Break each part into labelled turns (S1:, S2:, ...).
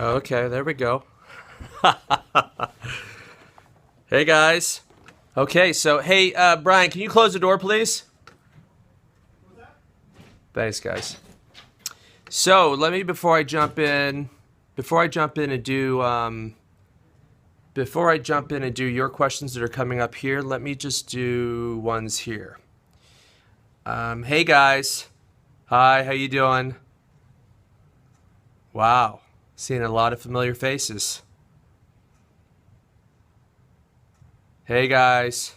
S1: Okay, there we go. Hey guys. Okay, so hey, Brian, can you close the door, please? Thanks, guys. So let me before I jump in and do your questions that are coming up here. Let me just do ones here. Hey guys, hi, how you doing? Wow, seeing a lot of familiar faces. Hey guys.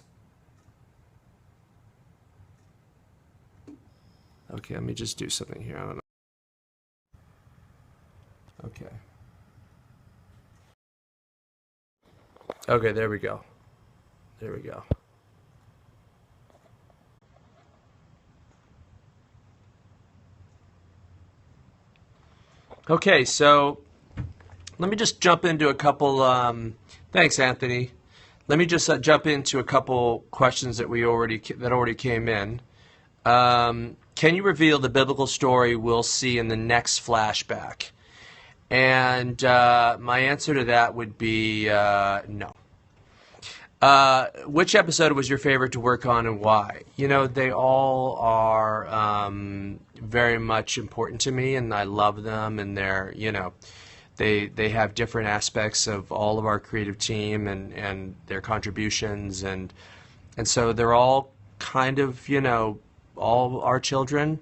S1: Okay, let me just do something here. I don't know. Okay. Okay, there we go. There we go. Okay, so let me just jump into a couple. Thanks, Anthony. Let me just jump into a couple questions that already came in. Can you reveal the biblical story we'll see in the next flashback? And my answer to that would be no. Which episode was your favorite to work on and why? You know, they all are very much important to me, and I love them, and they have different aspects of all of our creative team and their contributions, and so they're all kind of, all our children.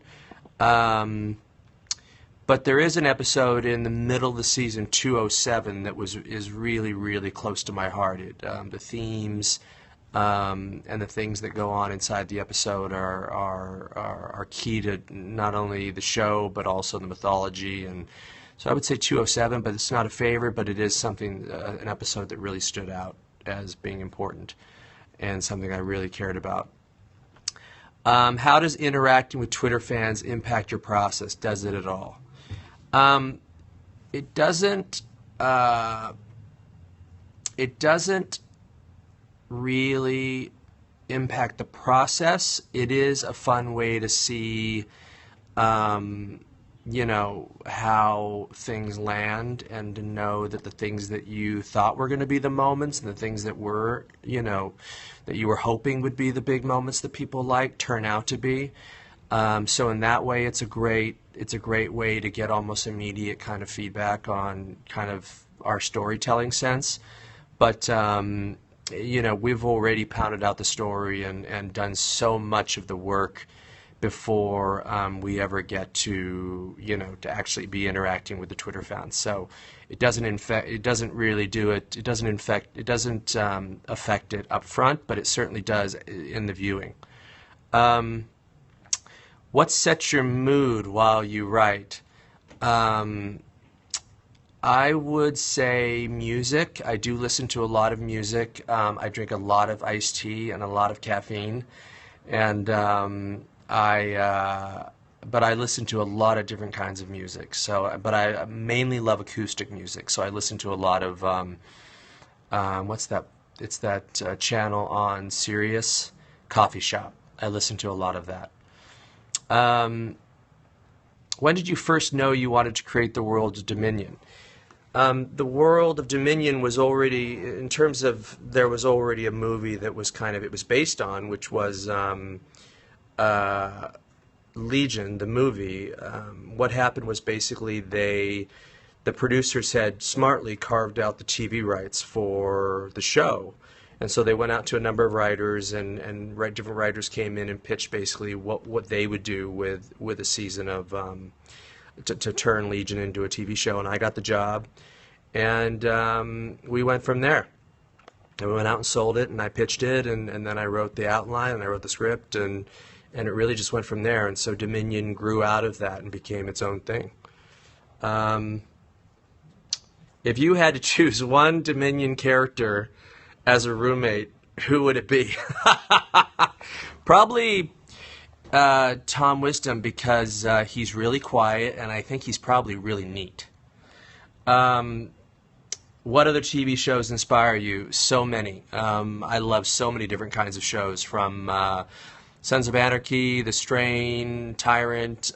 S1: But there is an episode in the middle of the season 207 that is really, really close to my heart. The themes and the things that go on inside the episode are key to not only the show but also the mythology. And so I would say 207, but it's not a favorite, but it is something, an episode that really stood out as being important and something I really cared about. How does interacting with Twitter fans impact your process? Does it at all? It doesn't. It doesn't really impact the process. It is a fun way to see, how things land, and to know that the things that you thought were going to be the moments and the things that were, that you were hoping would be the big moments that people like turn out to be. So in that way, it's a great way to get almost immediate kind of feedback on kind of our storytelling sense. But we've already pounded out the story and done so much of the work before we ever get to to actually be interacting with the Twitter fans. So it doesn't affect it up front, but it certainly does in the viewing. What sets your mood while you write? I would say music. I do listen to a lot of music. I drink a lot of iced tea and a lot of caffeine, and but I listen to a lot of different kinds of music. But I mainly love acoustic music. So I listen to a lot of what's that? It's that channel on Sirius, Coffee Shop. I listen to a lot of that. When did you first know you wanted to create the world of Dominion? The world of Dominion was already, in terms of, there was already a movie that was it was based on, which was Legion, the movie. What happened was basically the producers had smartly carved out the TV rights for the show. And so they went out to a number of writers, and different writers came in and pitched basically what they would do with a season of to turn Legion into a TV show. And I got the job, and we went from there. And we went out and sold it, and I pitched it, and then I wrote the outline, and I wrote the script, and it really just went from there. And so Dominion grew out of that and became its own thing. If you had to choose one Dominion character as a roommate, who would it be? Probably Tom Wisdom, because he's really quiet, and I think he's probably really neat. What other TV shows inspire you? So many. I love so many different kinds of shows, from Sons of Anarchy, The Strain, Tyrant,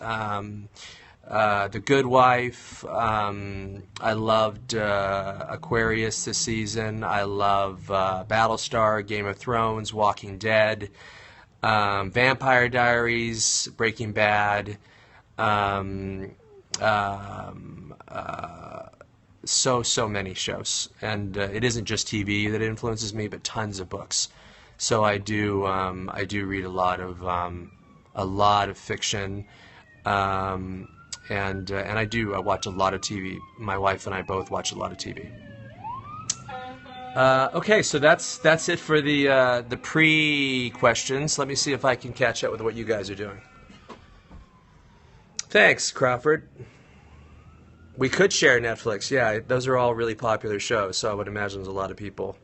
S1: The Good Wife. I loved Aquarius this season. I love Battlestar, Game of Thrones, Walking Dead, Vampire Diaries, Breaking Bad. Um, so many shows, and it isn't just TV that influences me, but tons of books. So I do read a lot of fiction, um, and I watch a lot of TV. My wife and I both watch a lot of TV. Okay, so that's it for the pre questions. Let me see if I can catch up with what you guys are doing. Thanks, Crawford. We could share Netflix. Yeah, those are all really popular shows, so I would imagine there's a lot of people.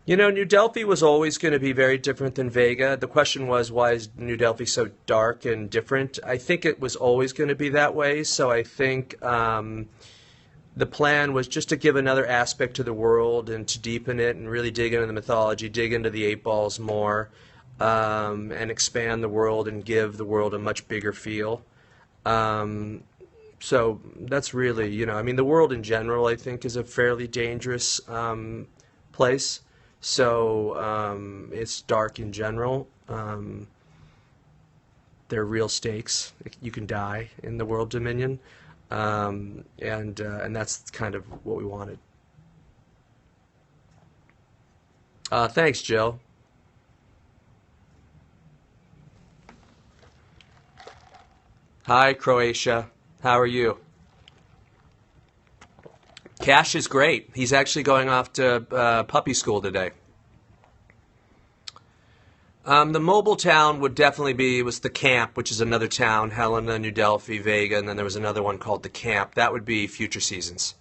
S1: You know, New Delphi was always going to be very different than Vega. The question was, why is New Delphi so dark and different? I think it was always going to be that way, so I think the plan was just to give another aspect to the world and to deepen it and really dig into the mythology, dig into the eight balls more, and expand the world and give the world a much bigger feel. So that's really, I mean, the world in general, I think, is a fairly dangerous place. So it's dark in general. There are real stakes. You can die in the world dominion, and that's kind of what we wanted. Thanks, Jill. Hi, Croatia. How are you? Cash is great. He's actually going off to puppy school today. The mobile town would definitely was the camp, which is another town, Helena, New Delphi, Vega, and then there was another one called the camp. That would be future seasons.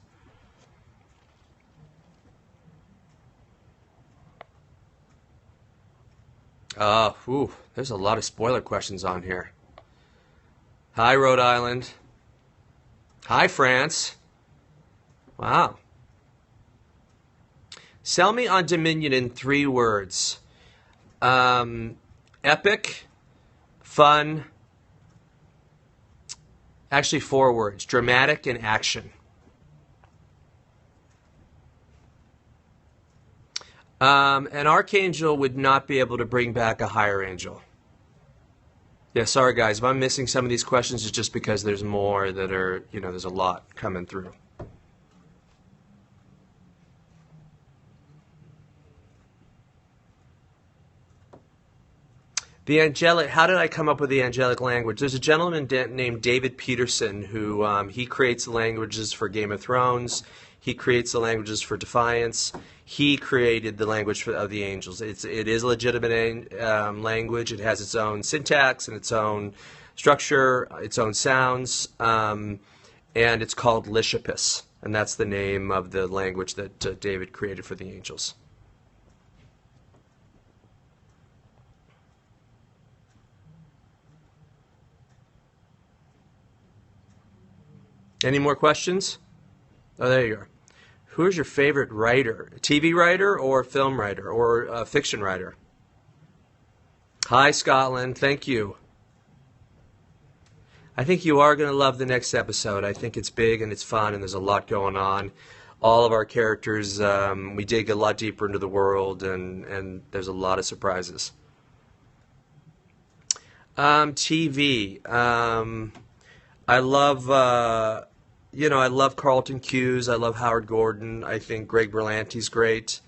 S1: There's a lot of spoiler questions on here. Hi, Rhode Island. Hi, France. Wow. Sell me on Dominion in 3 words. Epic, fun, actually 4 words, dramatic and action. An archangel would not be able to bring back a higher angel. Yeah, sorry guys, if I'm missing some of these questions, it's just because there's more that are, there's a lot coming through. How did I come up with the angelic language? There's a gentleman named David Peterson who he creates the languages for Game of Thrones. He creates the languages for Defiance. He created the language of the angels. It is a legitimate language. It has its own syntax and its own structure, its own sounds, and it's called Lishapus, and that's the name of the language that David created for the angels. Any more questions? Oh, there you are. Who is your favorite writer? TV writer or film writer or fiction writer? Hi, Scotland. Thank you. I think you are going to love the next episode. I think it's big and it's fun and there's a lot going on. All of our characters, we dig a lot deeper into the world and there's a lot of surprises. TV. I love... I love Carlton Cuse. I love Howard Gordon. I think Greg Berlanti's great.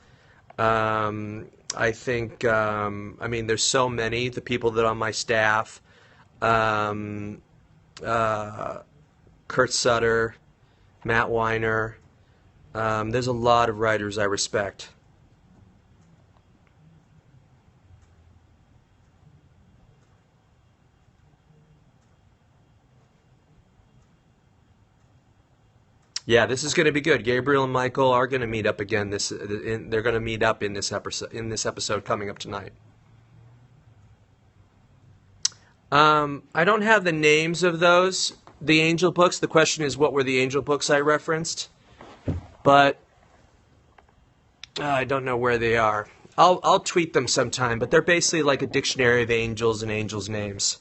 S1: I think, there's so many. The people that are on my staff, Kurt Sutter, Matt Weiner. There's a lot of writers I respect. Yeah, this is going to be good. Gabriel and Michael are going to meet up again. They're going to meet up in this episode coming up tonight. I don't have the names of the angel books. The question is, what were the angel books I referenced? But I don't know where they are. I'll tweet them sometime. But they're basically like a dictionary of angels and angels' names.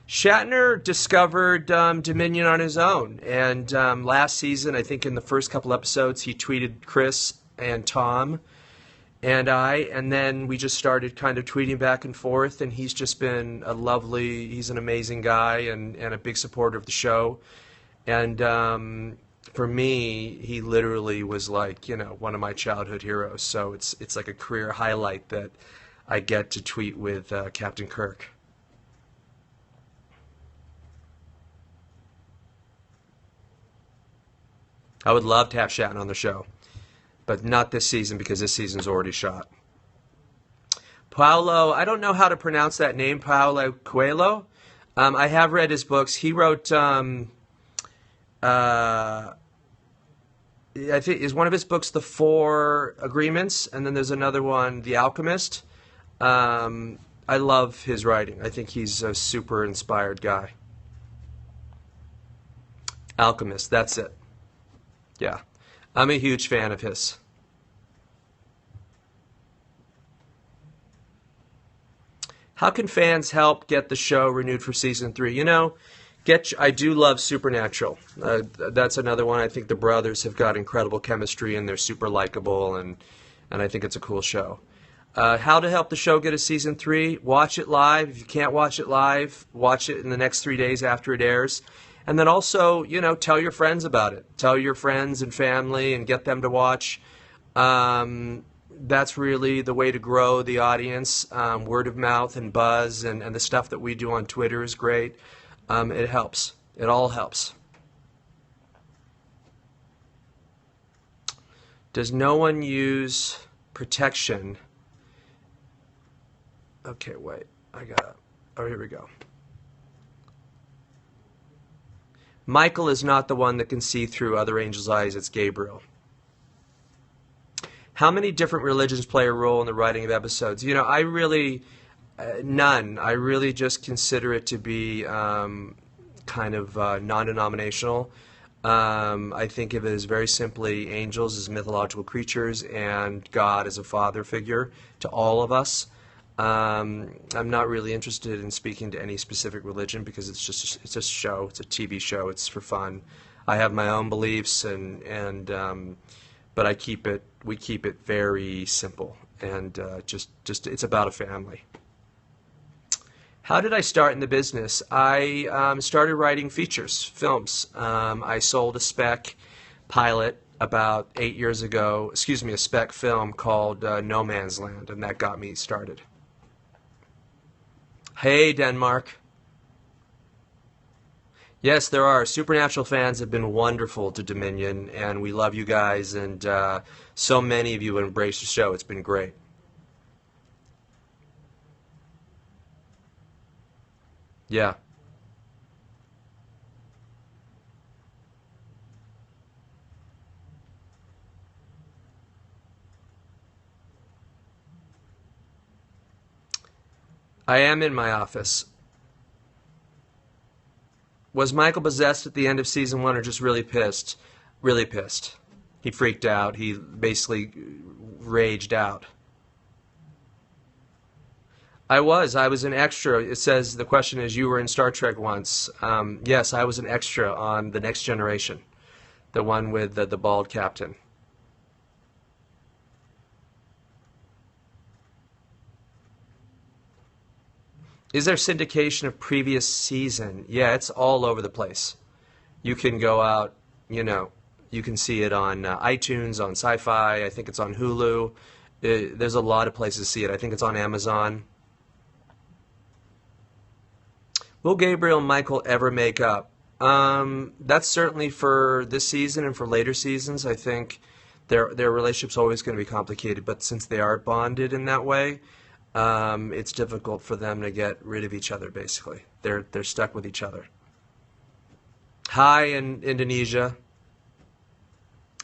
S1: Shatner discovered Dominion on his own, and last season, I think in the first couple episodes, he tweeted Chris and Tom and and then we just started kind of tweeting back and forth, and he's just been he's an amazing guy and a big supporter of the show. And for me, he literally was like, one of my childhood heroes. So it's like a career highlight that I get to tweet with Captain Kirk. I would love to have Shatner on the show, but not this season because this season's already shot. Paulo, I don't know how to pronounce that name, Paulo Coelho. I have read his books. He wrote, I think, is one of his books The Four Agreements, and then there's another one, The Alchemist. I love his writing. I think he's a super inspired guy. Alchemist, that's it. Yeah, I'm a huge fan of his. How can fans help get the show renewed for season 3? I do love Supernatural. That's another one. I think the brothers have got incredible chemistry and they're super likable, and I think it's a cool show. How to help the show get a season 3? Watch it live. If you can't watch it live, watch it in the next 3 days after it airs. And then also, tell your friends about it. Tell your friends and family and get them to watch. That's really the way to grow the audience. Word of mouth and buzz and the stuff that we do on Twitter is great. It helps. It all helps. Does no one use protection? Okay, wait. Oh, here we go. Michael is not the one that can see through other angels' eyes. It's Gabriel. How many different religions play a role in the writing of episodes? I really, none. I really just consider it to be kind of non-denominational. I think of it as very simply angels as mythological creatures and God as a father figure to all of us. I'm not really interested in speaking to any specific religion because it's a show. It's a TV show. It's for fun. I have my own beliefs but we keep it very simple and just it's about a family. How did I start in the business? I started writing features, films. I sold a spec pilot about 8 years ago. A spec film called No Man's Land, and that got me started. Hey, Denmark. Yes, there are. Supernatural fans have been wonderful to Dominion, and we love you guys, and so many of you have embraced the show. It's been great. Yeah. I am in my office. Was Michael possessed at the end of season 1 or just really pissed? Really pissed. He freaked out. He basically raged out. I was an extra. It says, the question is, you were in Star Trek once. Yes, I was an extra on The Next Generation, the one with the bald captain. Is there syndication of previous season? Yeah, it's all over the place. You can go out, you can see it on iTunes, on Sci-Fi. I think it's on Hulu. There's a lot of places to see it. I think it's on Amazon. Will Gabriel and Michael ever make up? That's certainly for this season and for later seasons. I think their relationship's always going to be complicated, but since they are bonded in that way, it's difficult for them to get rid of each other, basically. They're stuck with each other. Hi, in Indonesia.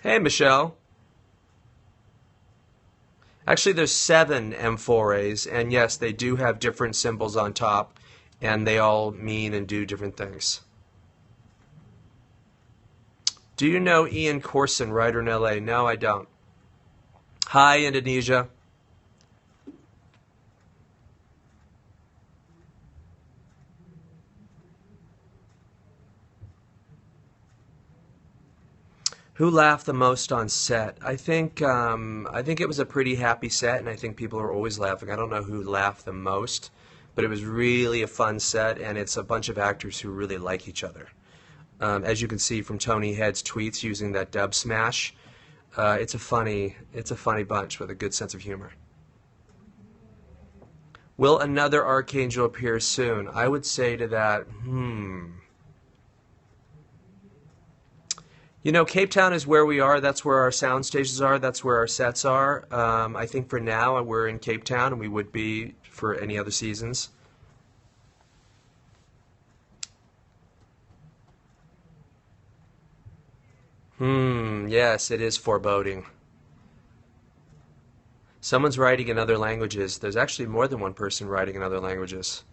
S1: Hey, Michelle. Actually, there's 7 amphorae, and yes, they do have different symbols on top, and they all mean and do different things. Do you know Ian Corson, writer in LA? No, I don't. Hi, Indonesia. Who laughed the most on set? I think it was a pretty happy set, and I think people are always laughing. I don't know who laughed the most, but it was really a fun set, and it's a bunch of actors who really like each other. As you can see from Tony Head's tweets using that dub smash, it's a funny bunch with a good sense of humor. Will another Archangel appear soon? I would say to that, You know, Cape Town is where we are. That's where our sound stages are. That's where our sets are. I think for now we're in Cape Town, and we would be for any other seasons. Yes, it is foreboding. Someone's writing in other languages. There's actually more than one person writing in other languages.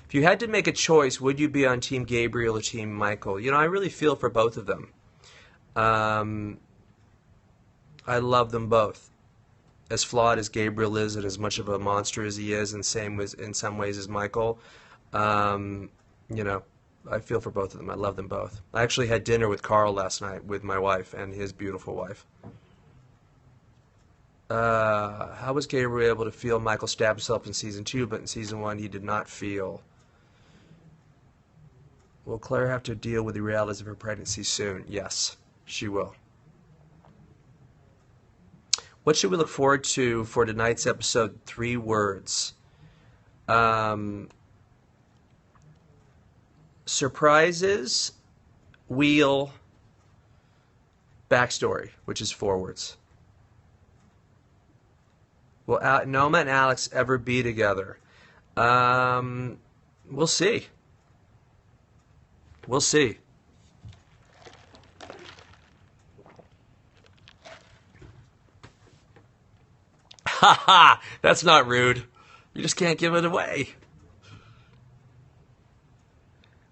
S1: If you had to make a choice, would you be on Team Gabriel or Team Michael? You know, I really feel for both of them. Um, I love them both. As flawed as Gabriel is and as much of a monster as he is, and same with, in some ways as Michael, um, you know, I feel for both of them. I love them both. I actually had dinner with Carl last night with my wife and his beautiful wife. How was Gabriel able to feel Michael stab himself in season 2, but in season 1 he did not feel? Will Claire have to deal with the realities of her pregnancy soon? Yes, she will. What should we look forward to for tonight's episode? 3 words. Um, Surprises, wheel, backstory, which is 4 words. Will Noma and Alex ever be together? We'll see. We'll see. Ha ha! That's not rude. You just can't give it away.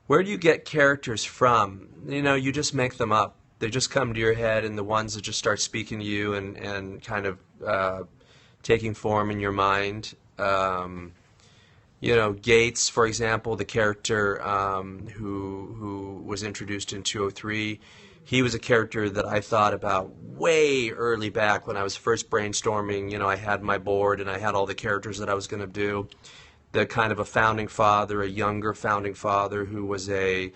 S1: Where do you get characters from? You know, you just make them up. They just come to your head, and the ones that just start speaking to you and kind of taking form in your mind. You know, Gates, for example, the character who was introduced in 203, he was a character that I thought about way early back when I was first brainstorming. You know, I had my board and I had all the characters that I was going to do. The kind of a founding father, a younger founding father who was a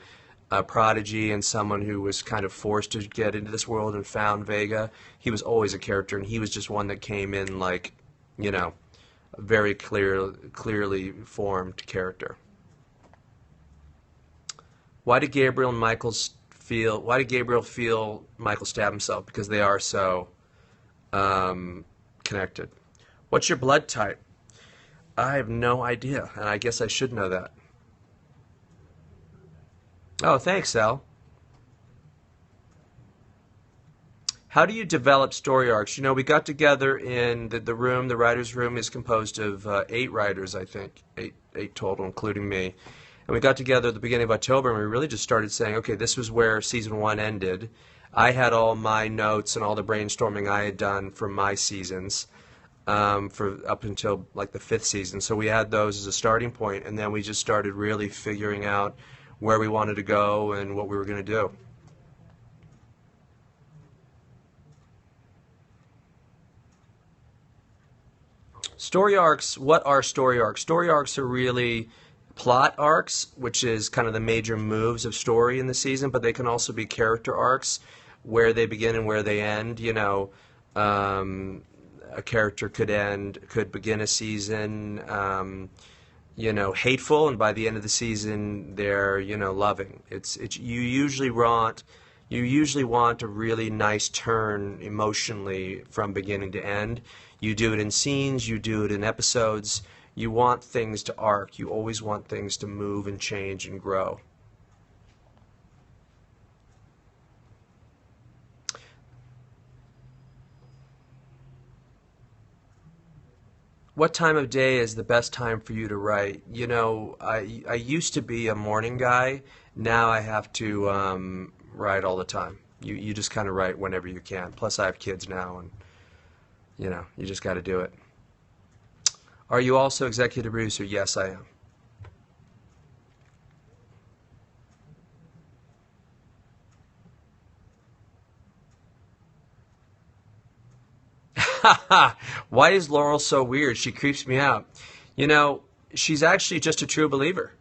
S1: prodigy and someone who was kind of forced to get into this world and found Vega. He was always a character, and he was just one that came in like, you know, a very clearly formed character. Why did Gabriel and why did Gabriel feel Michael stab himself? Because they are so connected. What's your blood type? I have no idea, and I guess I should know that. Oh, thanks, Sal. How do you develop story arcs? You know, we got together in the room. The writer's room is composed of 8 writers, I think, eight total, including me. And we got together at the beginning of October, and we really just started saying, okay, this was where season 1 ended. I had all my notes and all the brainstorming I had done for my seasons for up until like the 5th season. So we had those as a starting point, and then we just started really figuring out where we wanted to go and what we were going to do. Story arcs, what are story arcs? Story arcs are really plot arcs, which is kind of the major moves of story in the season, but they can also be character arcs, where they begin and where they end. You know, a character could begin a season, you know, hateful, and by the end of the season, they're, you know, loving. You usually want a really nice turn emotionally from beginning to end. You do it in scenes, you do it in episodes. You want things to arc. You always want things to move and change and grow. What time of day is the best time for you to write? You know, I used to be a morning guy. Now I have to write all the time. You just kind of write whenever you can. Plus I have kids now, and you know, you just got to do it. Are you also executive producer? Yes, I am. Why is Laurel so weird? She creeps me out. You know, she's actually just a true believer.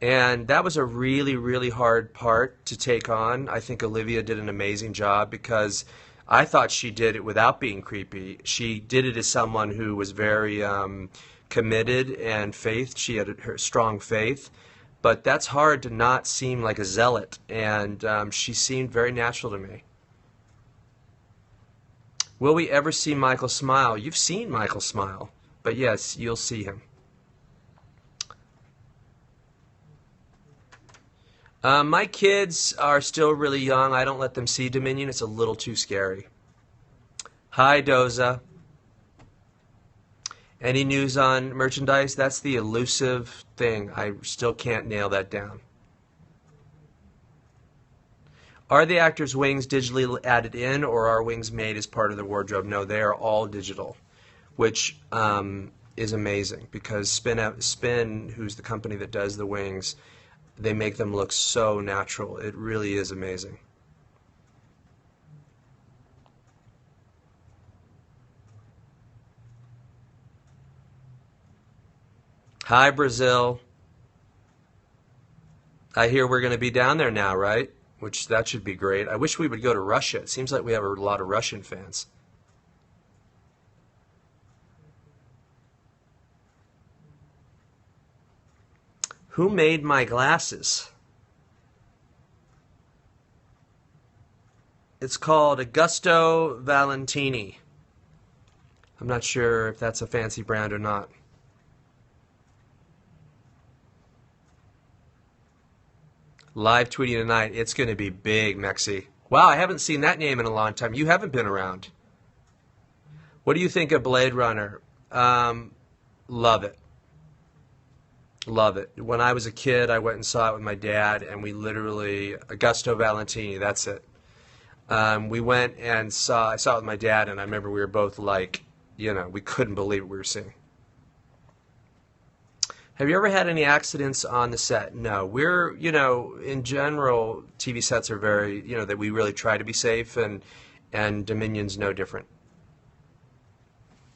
S1: And that was a really, really hard part to take on. I think Olivia did an amazing job because I thought she did it without being creepy. She did it as someone who was very committed and faith. She had her strong faith. But that's hard to not seem like a zealot. And she seemed very natural to me. Will we ever see Michael smile? You've seen Michael smile. But yes, you'll see him. My kids are still really young. I don't let them see Dominion. It's a little too scary. Hi, Doza. Any news on merchandise? That's the elusive thing. I still can't nail that down. Are the actors' wings digitally added in, or are wings made as part of the wardrobe? No, they are all digital, which is amazing because Spin, who's the company that does the wings, they make them look so natural. It really is amazing. Hi, Brazil. I hear we're going to be down there now, right? Which that should be great. I wish we would go to Russia. It seems like we have a lot of Russian fans. Who made my glasses? It's called Augusto Valentini. I'm not sure if that's a fancy brand or not. Live tweeting tonight. It's going to be big, Mexi. Wow, I haven't seen that name in a long time. You haven't been around. What do you think of Blade Runner? Love it. Love it. When I was a kid, I went and saw it with my dad, and we literally, Augusto Valentini, that's it. We went and I saw it with my dad, and I remember we were both like, we couldn't believe what we were seeing. Have you ever had any accidents on the set? No. We're, in general, TV sets are very, that we really try to be safe, and Dominion's no different.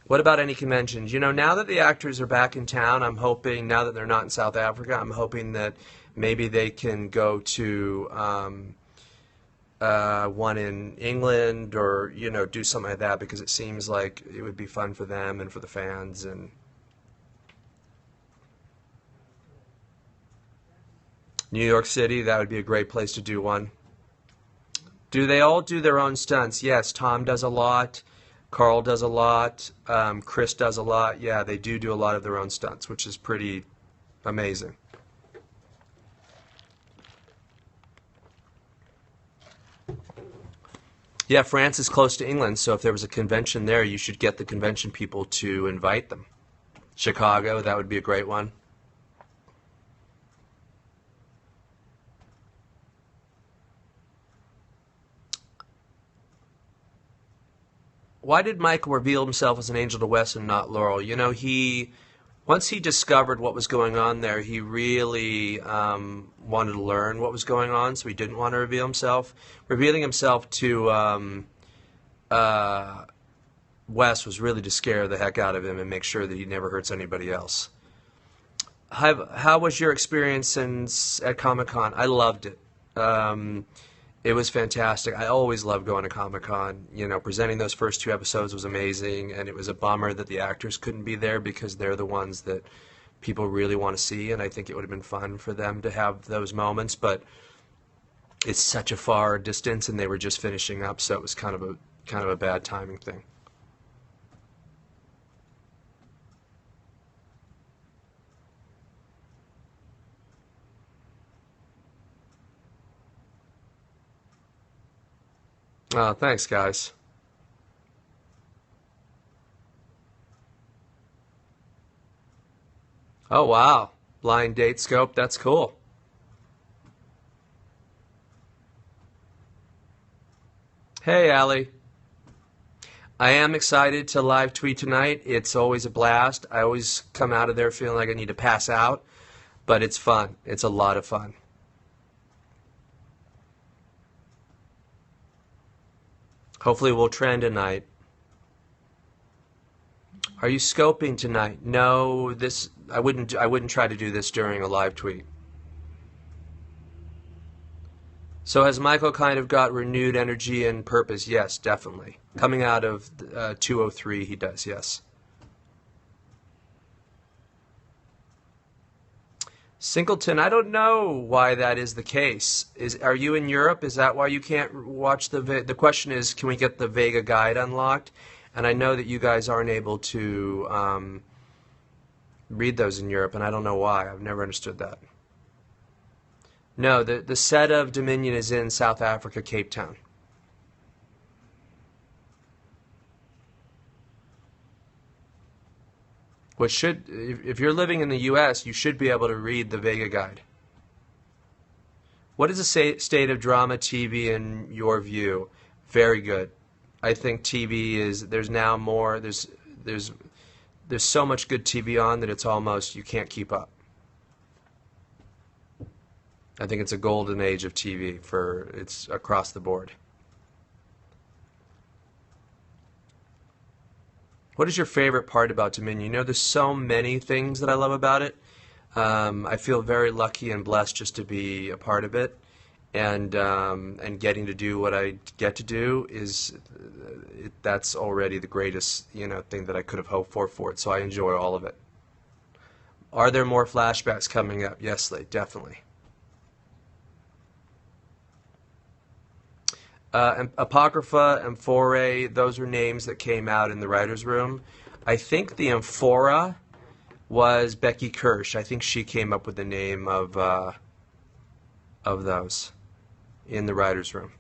S1: What about any conventions? Now that the actors are back in town, I'm hoping, now that they're not in South Africa, I'm hoping that maybe they can go to one in England or, do something like that because it seems like it would be fun for them and for the fans. And New York City, that would be a great place to do one. Do they all do their own stunts? Yes, Tom does a lot. Carl does a lot. Chris does a lot. Yeah, they do a lot of their own stunts, which is pretty amazing. Yeah, France is close to England, so if there was a convention there, you should get the convention people to invite them. Chicago, that would be a great one. Why did Michael reveal himself as an angel to Wes and not Laurel? Once he discovered what was going on there, he really wanted to learn what was going on, so he didn't want to reveal himself. Revealing himself to Wes was really to scare the heck out of him and make sure that he never hurts anybody else. How was your experience at Comic-Con? I loved it. It was fantastic. I always love going to Comic-Con. Presenting those first two episodes was amazing, and it was a bummer that the actors couldn't be there because they're the ones that people really want to see, and I think it would have been fun for them to have those moments, but it's such a far distance, and they were just finishing up, so it was kind of a bad timing thing. Thanks, guys. Oh, wow. Blind date scope. That's cool. Hey, Allie. I am excited to live tweet tonight. It's always a blast. I always come out of there feeling like I need to pass out, but it's fun. It's a lot of fun. Hopefully we'll trend tonight. Are you scoping tonight? No, this I wouldn't try to do this during a live tweet. So has Michael kind of got renewed energy and purpose? Yes, definitely. Coming out of 203, he does, yes. Singleton, I don't know why that is the case. Are you in Europe? Is that why you can't watch the question is, can we get the Vega guide unlocked? And I know that you guys aren't able to read those in Europe, and I don't know why. I've never understood that. No, the set of Dominion is in South Africa, Cape Town. If you're living in the U.S., you should be able to read the Vega guide. What is the state of drama TV in your view? Very good. I think TV is, there's now more, there's so much good TV on that it's almost, you can't keep up. I think it's a golden age of TV it's across the board. What is your favorite part about Dominion? You know, there's so many things that I love about it. I feel very lucky and blessed just to be a part of it, and getting to do what I get to do that's already the greatest thing that I could have hoped for it. So I enjoy all of it. Are there more flashbacks coming up? Yes, definitely. Apocrypha, Amphore, those were names that came out in the writer's room. I think the Amphora was Becky Kirsch. I think she came up with the name of those in the writer's room.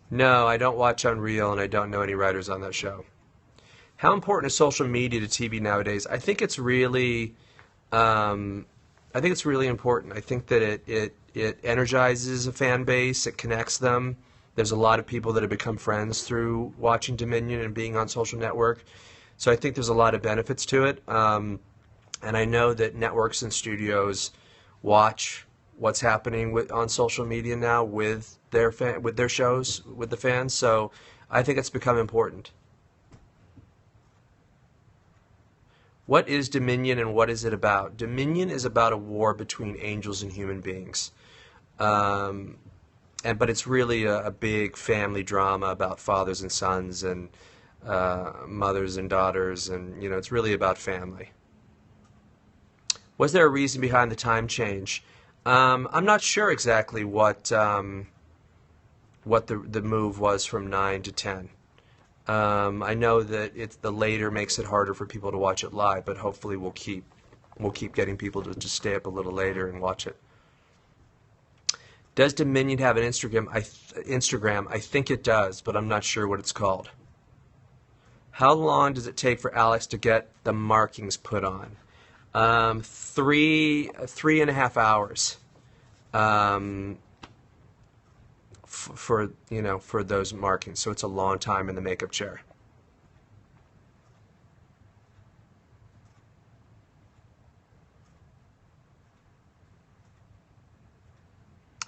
S1: No, I don't watch Unreal, and I don't know any writers on that show. How important is social media to TV nowadays? I think it's really, important. I think that it energizes a fan base. It connects them. There's a lot of people that have become friends through watching Dominion and being on social network. So I think there's a lot of benefits to it. And I know that networks and studios watch what's happening on social media now with their shows, with the fans. So I think it's become important. What is Dominion and what is it about? Dominion is about a war between angels and human beings. But it's really a big family drama about fathers and sons and mothers and daughters, and it's really about family. Was there a reason behind the time change? I'm not sure exactly what the move was from 9 to 10. I know that the later makes it harder for people to watch it live, but hopefully we'll keep getting people to just stay up a little later and watch it. Does Dominion have an Instagram? I think it does, but I'm not sure what it's called. How long does it take for Alex to get the markings put on? 3.5 hours. For those markings, so it's a long time in the makeup chair.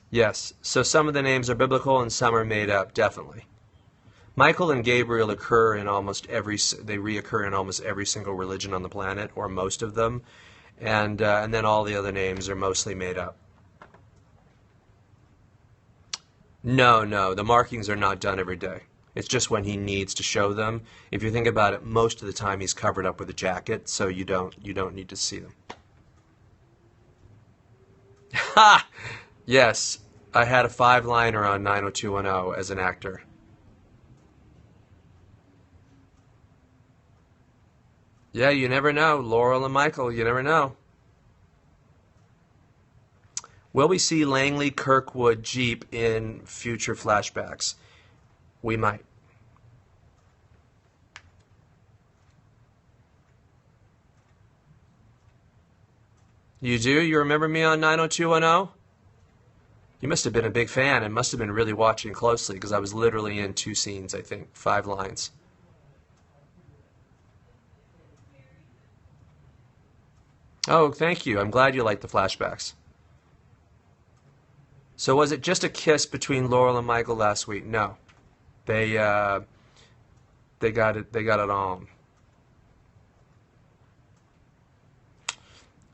S1: Yes, so some of the names are biblical and some are made up, definitely. Michael and Gabriel occur in they reoccur in almost every single religion on the planet, or most of them, and then all the other names are mostly made up. No, the markings are not done every day. It's just when he needs to show them. If you think about it, most of the time he's covered up with a jacket, so you don't need to see them. Ha! Yes, I had a 5-liner on 90210 as an actor. Yeah, you never know. Laurel and Michael, you never know. Will we see Langley Kirkwood Jeep in future flashbacks? We might. You do? You remember me on 90210? You must have been a big fan and must have been really watching closely, because I was literally in 2 scenes, I think, 5 lines. Oh, thank you. I'm glad you like the flashbacks. So was it just a kiss between Laurel and Michael last week? No. They uh, they got it. They got it on.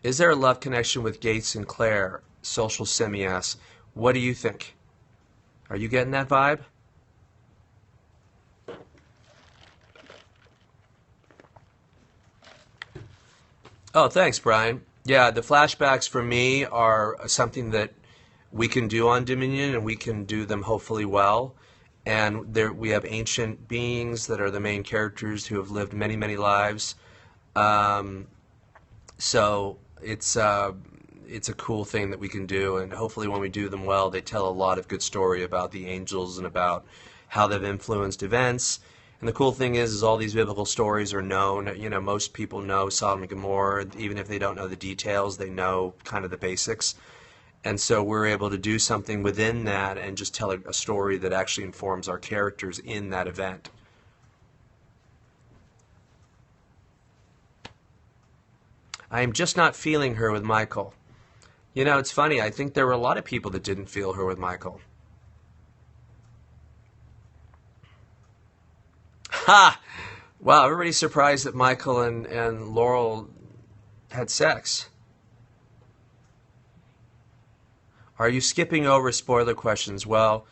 S1: Is there a love connection with Gates and Claire? Social Simi asks. What do you think? Are you getting that vibe? Oh, thanks, Brian. Yeah, the flashbacks for me are something that we can do on Dominion, and we can do them hopefully well. And there we have ancient beings that are the main characters who have lived many, many lives. Um, so it's a cool thing that we can do, and hopefully when we do them well, they tell a lot of good story about the angels and about how they've influenced events. And the cool thing is all these biblical stories are known. You know, most people know Sodom and Gomorrah, even if they don't know the details, they know kind of the basics. And so we're able to do something within that and just tell a story that actually informs our characters in that event. I am just not feeling her with Michael. You know, it's funny. I think there were a lot of people that didn't feel her with Michael. Ha! Wow, everybody's surprised that Michael and Laurel had sex. Are you skipping over spoiler questions? Well,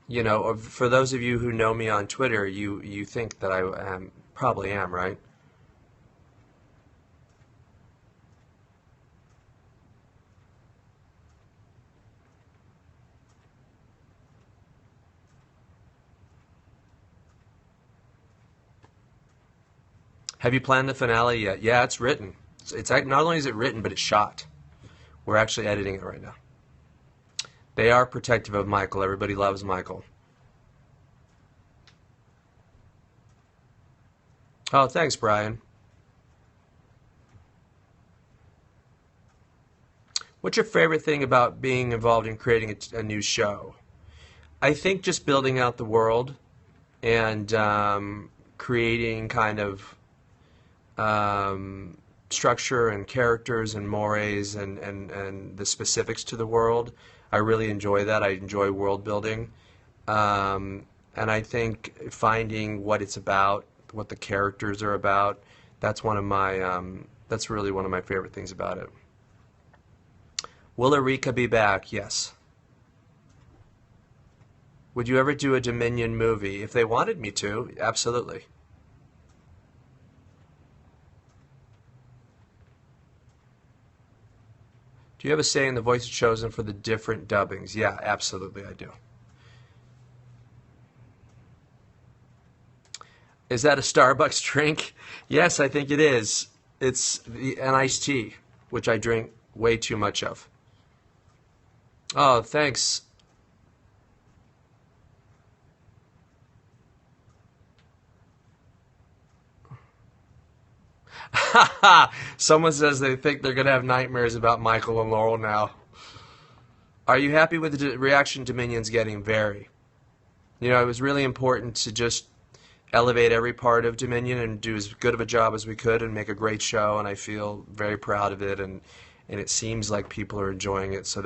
S1: you know, for those of you who know me on Twitter, you think that I am, probably am, right? Have you planned the finale yet? Yeah, it's written. It's not only is it written, but it's shot. We're actually editing it right now. They are protective of Michael. Everybody loves Michael. Oh, thanks, Brian. What's your favorite thing about being involved in creating a new show? I think just building out the world and creating kind of structure and characters and mores and the specifics to the world. I really enjoy that. I enjoy world building. And I think finding what it's about, what the characters are about, that's one of my that's really one of my favorite things about it. Will Erika be back? Yes. Would you ever do a Dominion movie? If they wanted me to, absolutely. Do you have a say in the voice chosen for the different dubbings? Yeah, absolutely, I do. Is that a Starbucks drink? Yes, I think it is. It's an iced tea, which I drink way too much of. Oh, thanks. Someone says they think they're going to have nightmares about Michael and Laurel now. Are you happy with the reaction Dominion's getting? Very. You know, it was really important to just elevate every part of Dominion and do as good of a job as we could and make a great show, and I feel very proud of it, and it seems like people are enjoying it, so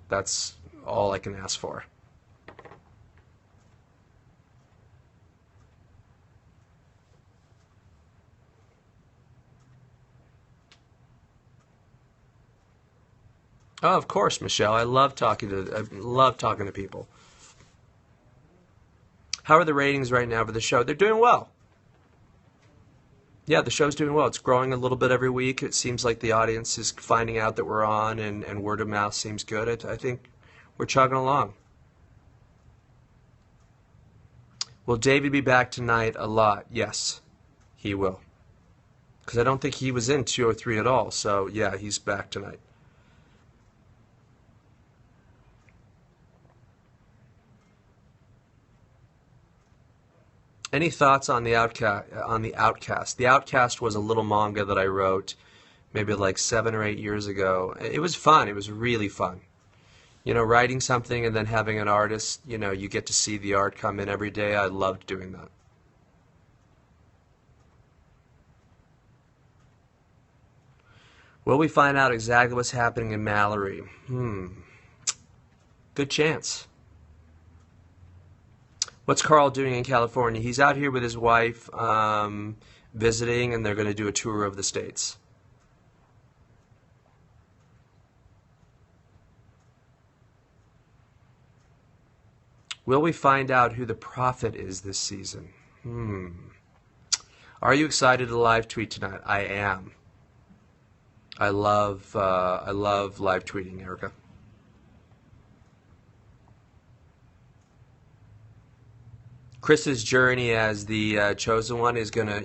S1: that's all I can ask for. Oh, of course, Michelle. I love talking to people. How are the ratings right now for the show? They're doing well. Yeah, the show's doing well. It's growing a little bit every week. It seems like the audience is finding out that we're on, and word of mouth seems good. I think we're chugging along. Will David be back tonight a lot? Yes, he will. Because I don't think he was in 203 at all. So, yeah, he's back tonight. Any thoughts on the Outcast? The Outcast was a little manga that I wrote maybe like 7 or 8 years ago. It was fun. It was really fun. You know, writing something and then having an artist, you know, you get to see the art come in every day. I loved doing that. Will we find out exactly what's happening in Mallory? Good chance. What's Carl doing in California? He's out here with his wife, visiting, and they're going to do a tour of the States. Will we find out who the prophet is this season? Are you excited to live tweet tonight? I am. I love live tweeting, Erica. Chris's journey as the chosen one is gonna,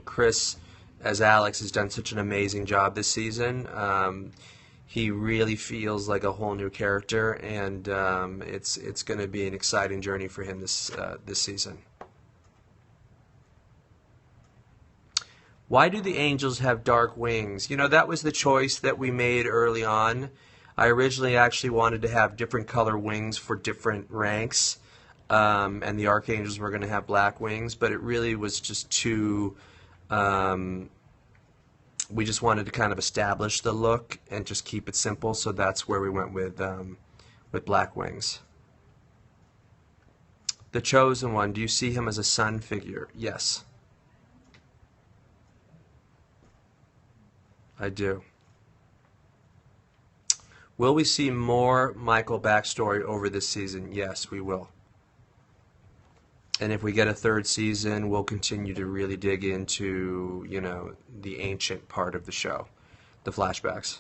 S1: Chris as Alex has done such an amazing job this season. He really feels like a whole new character, and it's going to be an exciting journey for him this season. Why do the angels have dark wings? That was the choice that we made early on. I originally actually wanted to have different color wings for different ranks, and the archangels were going to have black wings, but it really was just too... we just wanted to kind of establish the look and just keep it simple, so that's where we went with black wings. The chosen one, do you see him as a sun figure? Yes. I do. Will we see more Michael backstory over this season? Yes, we will. And if we get a third season, we'll continue to really dig into, the ancient part of the show, the flashbacks.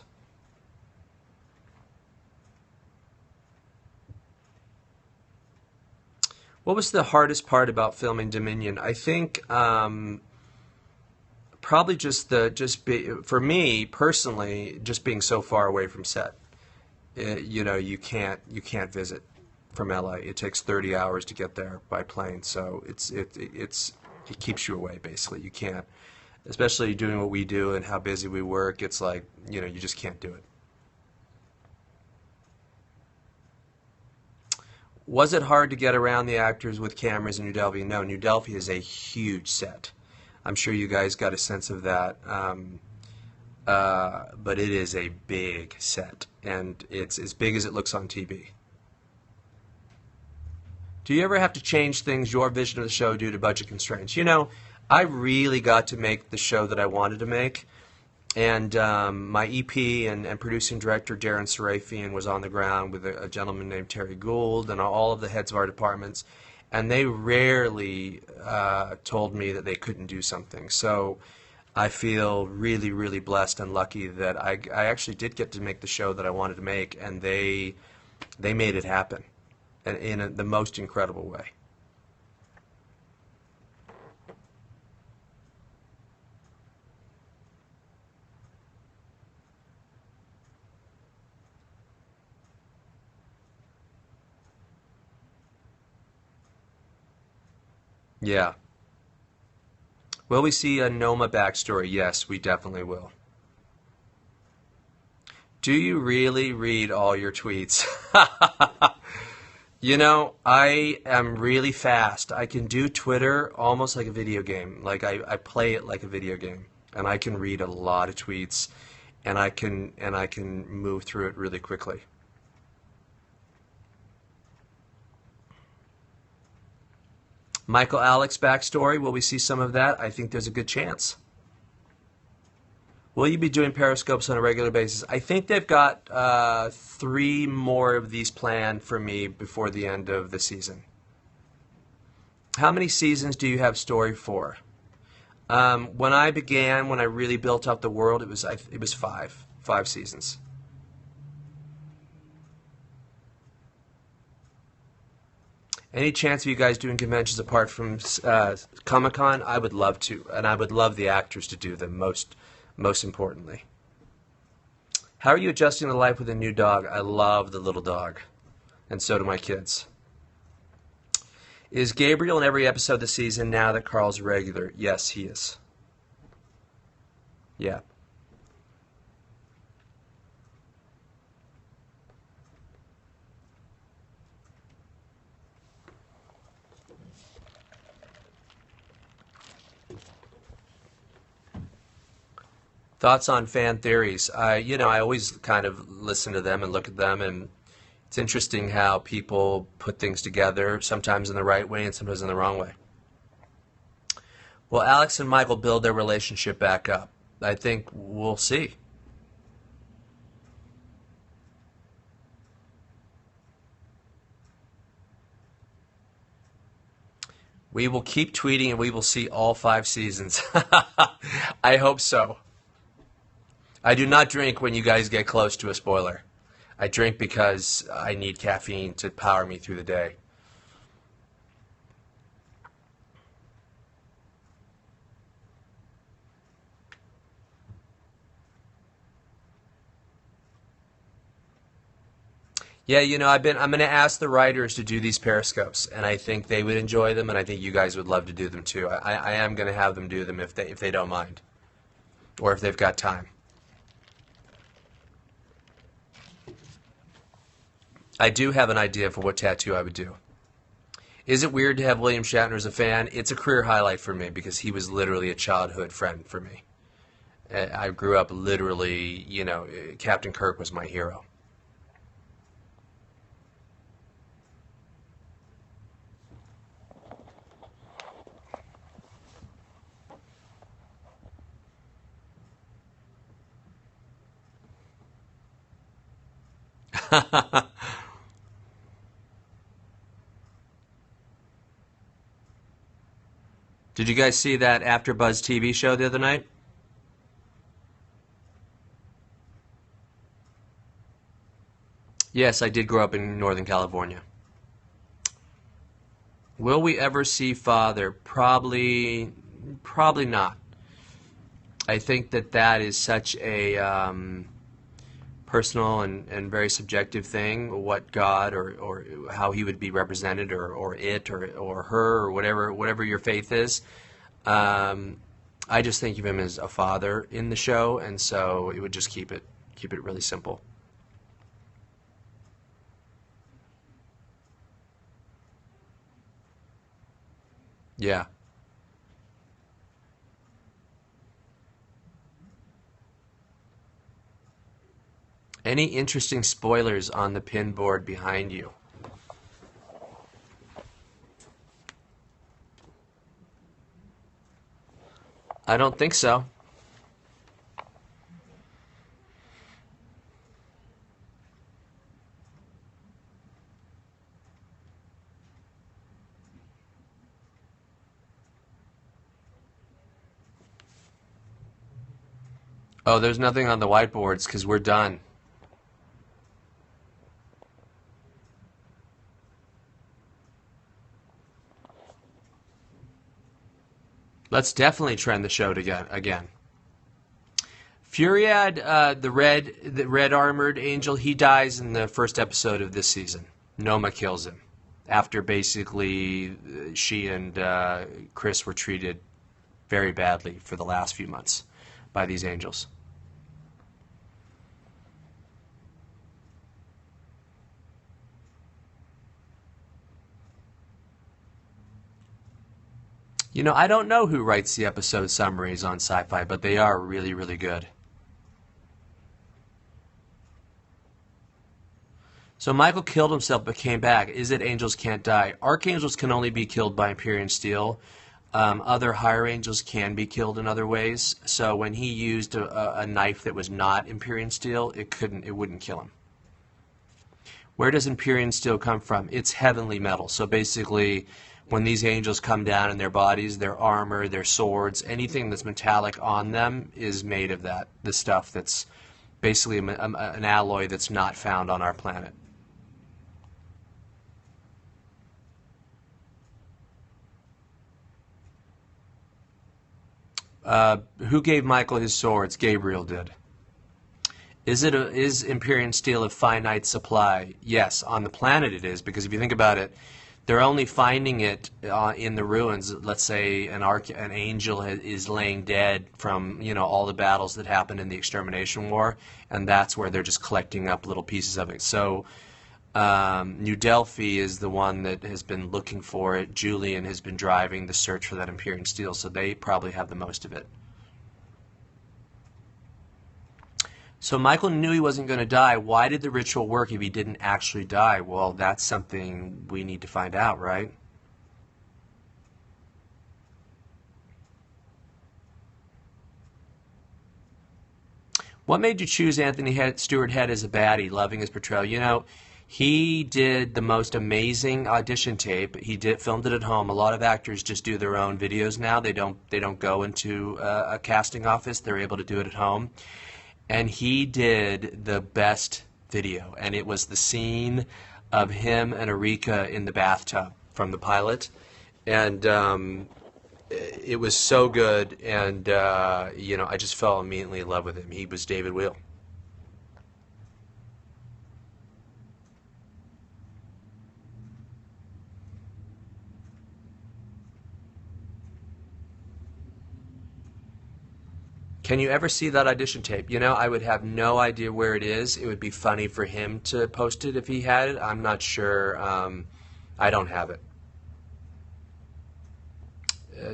S1: What was the hardest part about filming Dominion? I think probably for me personally, just being so far away from set. You can't visit from LA. It takes 30 hours to get there by plane, so it keeps you away basically. You can't, especially doing what we do and how busy we work. It's like you just can't do it. Was it hard to get around the actors with cameras in New Delphi? No, New Delphi is a huge set. I'm sure you guys got a sense of that. But it is a big set, and it's as big as it looks on TV. Do you ever have to change things, your vision of the show, due to budget constraints? I really got to make the show that I wanted to make, and my EP and producing director, Darren Sarafian, was on the ground with a gentleman named Terry Gould and all of the heads of our departments, and they rarely told me that they couldn't do something. So I feel really, really blessed and lucky that I actually did get to make the show that I wanted to make, and they made it happen in the most incredible way. Yeah. Will we see a Noma backstory? Yes, we definitely will. Do you really read all your tweets? I am really fast. I can do Twitter almost like a video game. Like I play it like a video game, and I can read a lot of tweets, and I can move through it really quickly. Michael Alex backstory, will we see some of that? I think there's a good chance. Will you be doing Periscopes on a regular basis? I think they've got 3 more of these planned for me before the end of the season. How many seasons do you have story for? When I really built up the world, it was 5 seasons. Any chance of you guys doing conventions apart from Comic-Con? I would love to, and I would love the actors to do them, most importantly. How are you adjusting to life with a new dog? I love the little dog, and so do my kids. Is Gabriel in every episode this season now that Carl's a regular? Yes, he is. Yeah. Thoughts on fan theories? I always kind of listen to them and look at them, and it's interesting how people put things together, sometimes in the right way and sometimes in the wrong way. Will Alex and Michael build their relationship back up? I think we'll see. We will keep tweeting and we will see all 5 seasons. I hope so. I do not drink when you guys get close to a spoiler. I drink because I need caffeine to power me through the day. Yeah, I'm going to ask the writers to do these periscopes, and I think they would enjoy them, and I think you guys would love to do them too. I am going to have them do them if they don't mind, or if they've got time. I do have an idea for what tattoo I would do. Is it weird to have William Shatner as a fan? It's a career highlight for me because he was literally a childhood friend for me. I grew up literally, Captain Kirk was my hero. Did you guys see that AfterBuzz TV show the other night? Yes, I did grow up in Northern California. Will we ever see Father? Probably not. I think that is such a personal and very subjective thing, what God or how he would be represented or it or her or whatever your faith is. I just think of him as a father in the show, and so it would just keep it really simple. Yeah. Any interesting spoilers on the pin board behind you? I don't think so. Oh, there's nothing on the whiteboards because we're done. Let's definitely trend the show again. Furiad, the red armored angel, he dies in the first episode of this season. Noma kills him after basically she and Chris were treated very badly for the last few months by these angels. I don't know who writes the episode summaries on Sci-Fi, but they are really, really good. So Michael killed himself but came back. Is it angels can't die? Archangels can only be killed by Empyrean steel. Other higher angels can be killed in other ways. So when he used a knife that was not Empyrean steel, it wouldn't kill him. Where does Empyrean steel come from? It's heavenly metal. So basically, when these angels come down in their bodies, their armor, their swords, anything that's metallic on them is made of that. The stuff that's basically an alloy that's not found on our planet. Who gave Michael his swords? Gabriel did. Is Empyrean steel a finite supply? Yes, on the planet it is, because if you think about it, they're only finding it in the ruins. Let's say an angel is laying dead from all the battles that happened in the Extermination War, and that's where they're just collecting up little pieces of it. So New Delphi is the one that has been looking for it. Julian has been driving the search for that Empyrean steel, so they probably have the most of it. So Michael knew he wasn't going to die. Why did the ritual work if he didn't actually die? Well, that's something we need to find out, right? What made you choose Stewart Head as a baddie, loving his portrayal? You know, he did the most amazing audition tape. He filmed it at home. A lot of actors just do their own videos now. They don't go into a casting office. They're able to do it at home. And he did the best video, and it was the scene of him and Erika in the bathtub from the pilot, and it was so good, and you know, I just fell immediately in love with him. He was David Weil. Can you ever see that audition tape? You know, I would have no idea where it is. It would be funny for him to post it if he had it. I'm not sure. I don't have it.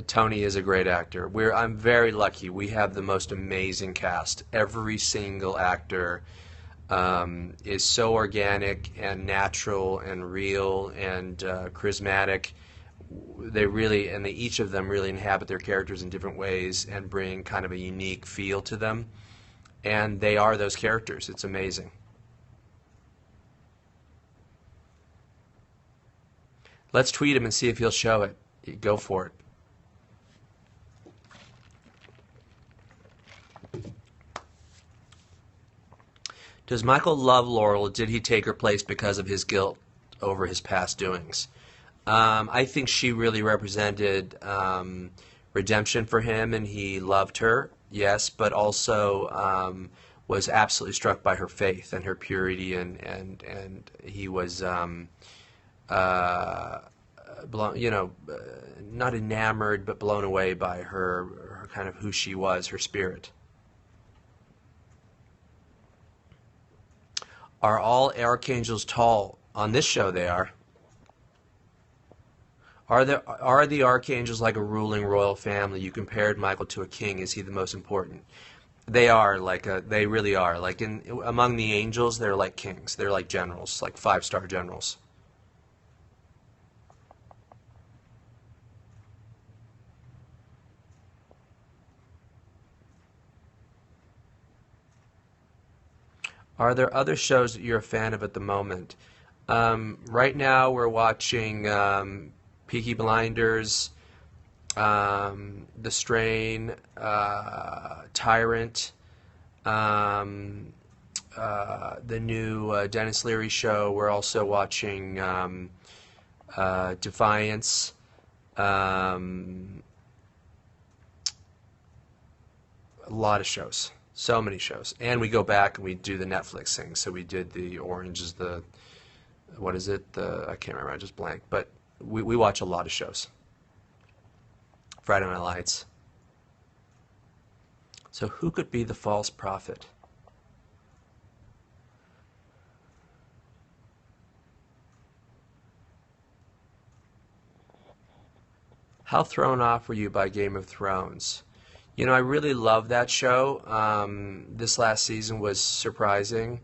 S1: Tony is a great actor. I'm very lucky. We have the most amazing cast. Every single actor is so organic and natural and real and charismatic. Each of them really inhabit their characters in different ways and bring kind of a unique feel to them. And they are those characters. It's amazing. Let's tweet him and see if he'll show it. Go for it. Does Michael love Laurel, or did he take her place because of his guilt over his past doings? I think she really represented redemption for him, and he loved her, yes, but also was absolutely struck by her faith and her purity, and he was, you know, not enamored, but blown away by her kind of who she was, her spirit. Are all archangels tall? On this show, they are. Are the archangels like a ruling royal family? You compared Michael to a king. Is he the most important? They are they really are. Like among the angels, they're like kings. They're like generals, like 5-star generals. Are there other shows that you're a fan of at the moment? Right now, we're watching Peaky Blinders, The Strain, Tyrant, the new Dennis Leary show. We're also watching Defiance. A lot of shows. So many shows. And we go back and we do the Netflix thing. So we did the Orange is the, what is it? I can't remember, I just blanked. But we watch a lot of shows. Friday Night Lights. So who could be the false prophet? How thrown off were you by Game of Thrones? You know, I really love that show. This last season was surprising.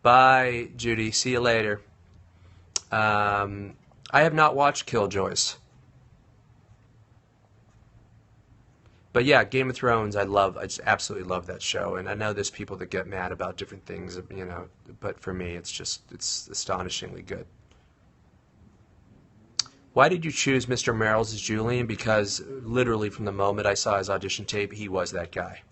S1: Bye, Judy. See you later. I have not watched Killjoys. But yeah, Game of Thrones, I just absolutely love that show. And I know there's people that get mad about different things, you know, but for me, it's astonishingly good. Why did you choose Mr. Merrills as Julian? Because literally from the moment I saw his audition tape, he was that guy.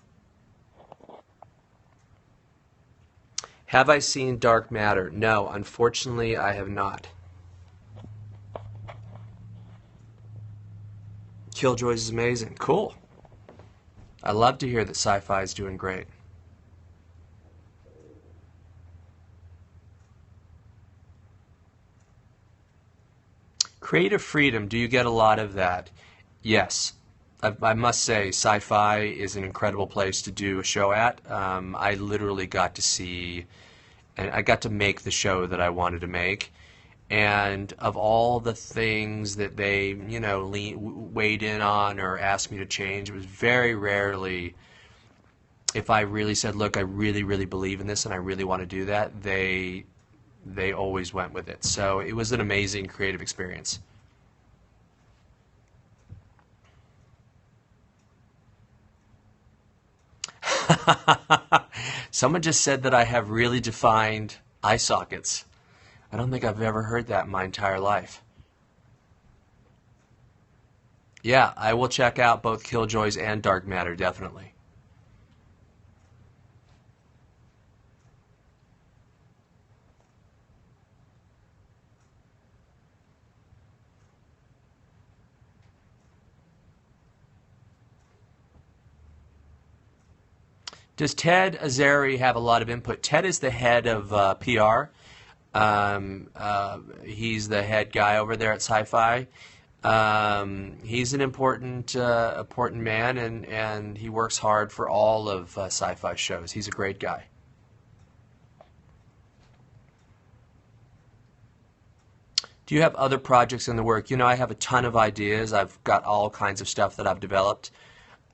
S1: Have I seen Dark Matter? No, unfortunately, I have not. Killjoys is amazing. Cool. I love to hear that sci-fi is doing great. Creative freedom, do you get a lot of that? Yes. I must say, sci-fi is an incredible place to do a show at. I literally got to see, and I got to make the show that I wanted to make. And of all the things that they, you know, weighed in on or asked me to change, it was very rarely if I really said, look, I really, really believe in this and I really want to do that, they always went with it. So it was an amazing creative experience. Someone just said that I have really defined eye sockets. I don't think I've ever heard that in my entire life. Yeah, I will check out both Killjoys and Dark Matter, definitely. Does Ted Azari have a lot of input? Ted is the head of PR. He's the head guy over there at Sci-Fi. He's an important man, and he works hard for all of Sci-Fi shows. He's a great guy. Do you have other projects in the work? I have a ton of ideas. I've got all kinds of stuff that I've developed.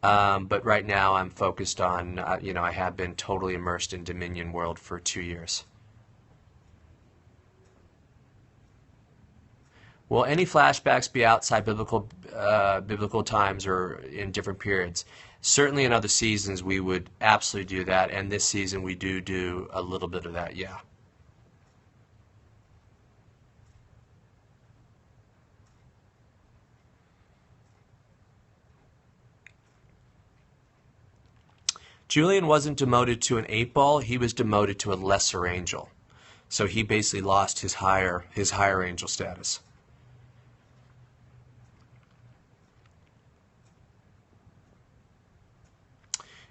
S1: But right now I'm focused on, I have been totally immersed in Dominion World for 2 years. Will any flashbacks be outside biblical times or in different periods? Certainly in other seasons we would absolutely do that, and this season we do a little bit of that, yeah. Julian wasn't demoted to an 8-ball, he was demoted to a lesser angel. So he basically lost his higher angel status.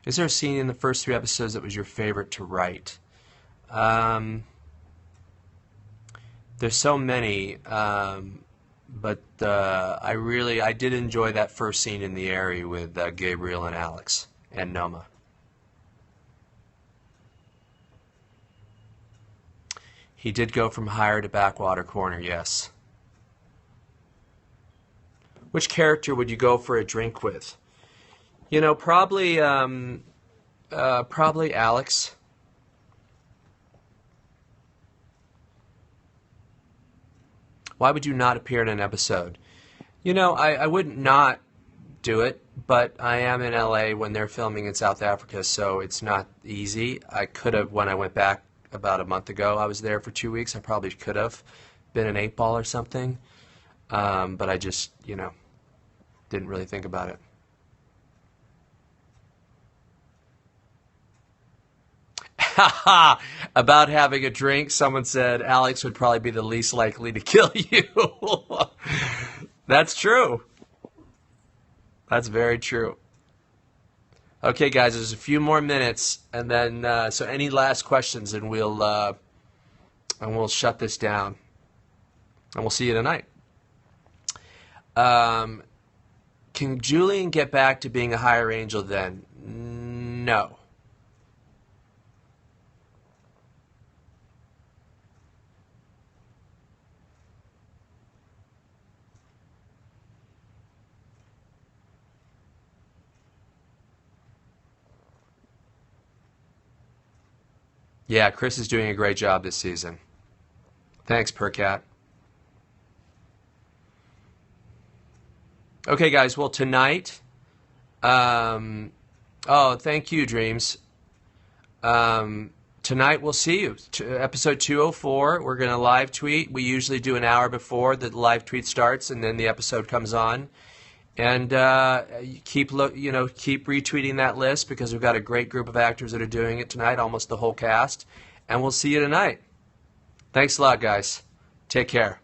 S1: Is there a scene in the first 3 episodes that was your favorite to write? Um, there's so many, but I did enjoy that first scene in the Airy with Gabriel and Alex and Noma. He did go from higher to backwater corner, yes. Which character would you go for a drink with? Probably Alex. Why would you not appear in an episode? I wouldn't not do it, but I am in LA when they're filming in South Africa, so it's not easy. I could have, when I went back about a month ago, I was there for 2 weeks. I probably could have been an 8-ball or something, but I just, didn't really think about it. About having a drink, someone said Alex would probably be the least likely to kill you. That's true. That's very true. Okay, guys, there's a few more minutes, and then so any last questions, and we'll shut this down, and we'll see you tonight. Um, can Julian get back to being a higher angel then? No. Yeah, Chris is doing a great job this season. Thanks, Percat. Okay, guys. Well, tonight. Oh, thank you, Dreams. Tonight we'll see you. Episode 204. We're gonna live tweet. We usually do an hour before the live tweet starts, and then the episode comes on. And keep retweeting that list because we've got a great group of actors that are doing it tonight, almost the whole cast. And we'll see you tonight. Thanks a lot, guys. Take care.